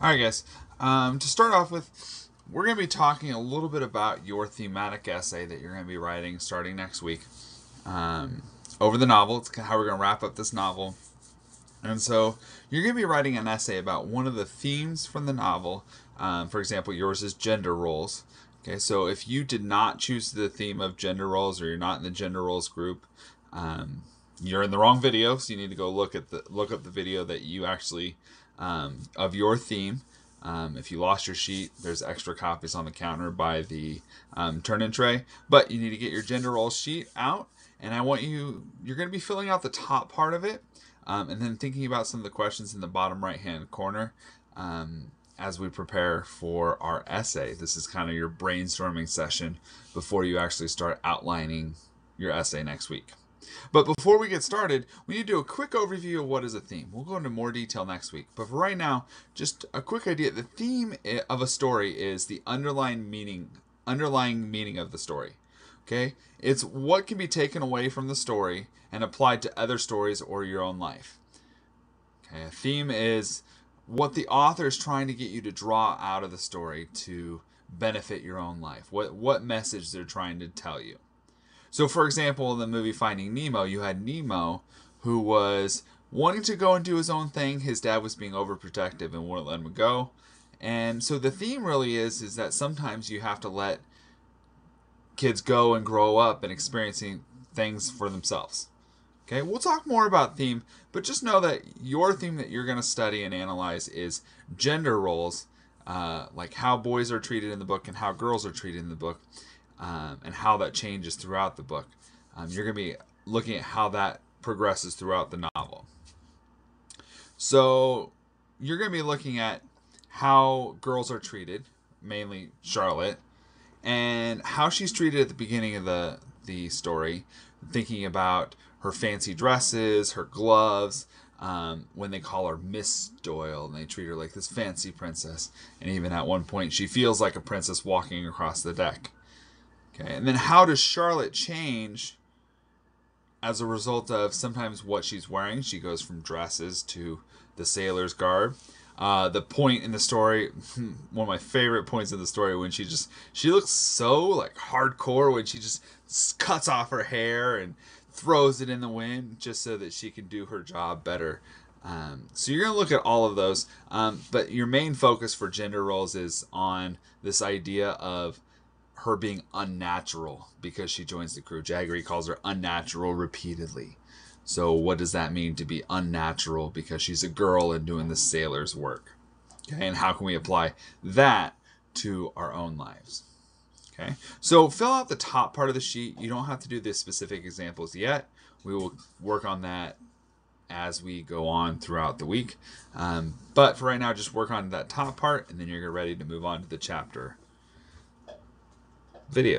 All right, guys. To start off with, we're going to be talking a little bit about your thematic essay that you're going to be writing starting next week um, over the novel. It's how we're going to wrap up this novel. And so you're going to be writing an essay about one of the themes from the novel. For example, yours is gender roles. Okay, so if you did not choose the theme of gender roles, or you're not in the gender roles group, um, you're in the wrong video. So you need to go look up the video that you actually of your theme. If you lost your sheet, there's extra copies on the counter by the turn-in tray. But you need to get your gender roles sheet out, and you're going to be filling out the top part of it, and then thinking about some of the questions in the bottom right-hand corner as we prepare for our essay. This is kind of your brainstorming session before you actually start outlining your essay next week. But before we get started, we need to do a quick overview of what is a theme. We'll go into more detail next week. But for right now, just a quick idea. The theme of a story is the underlying meaning of the story. Okay? It's what can be taken away from the story and applied to other stories or your own life. Okay? A theme is what the author is trying to get you to draw out of the story to benefit your own life. What message they're trying to tell you. So, for example, in the movie Finding Nemo, you had Nemo, who was wanting to go and do his own thing. His dad was being overprotective and wouldn't let him go. And so the theme really is that sometimes you have to let kids go and grow up and experiencing things for themselves. Okay, we'll talk more about theme, but just know that your theme that you're going to study and analyze is gender roles, like how boys are treated in the book and how girls are treated in the book. And how that changes throughout the book. You're going to be looking at how that progresses throughout the novel. So you're going to be looking at how girls are treated, mainly Charlotte, and how she's treated at the beginning of the story, thinking about her fancy dresses, her gloves, when they call her Miss Doyle, and they treat her like this fancy princess. And even at one point, she feels like a princess walking across the deck. Okay, and then how does Charlotte change as a result of sometimes what she's wearing? She goes from dresses to the sailor's garb. The point in the story, one of my favorite points in the story, when she looks so like hardcore when she just cuts off her hair and throws it in the wind just so that she can do her job better. So you're going to look at all of those, but your main focus for gender roles is on this idea of her being unnatural because she joins the crew. Jaggery calls her unnatural repeatedly. So what does that mean to be unnatural because she's a girl and doing the sailor's work? Okay, and how can we apply that to our own lives? Okay, so fill out the top part of the sheet. You don't have to do the specific examples yet. We will work on that as we go on throughout the week. But for right now, just work on that top part, and then you're ready to move on to the chapter video.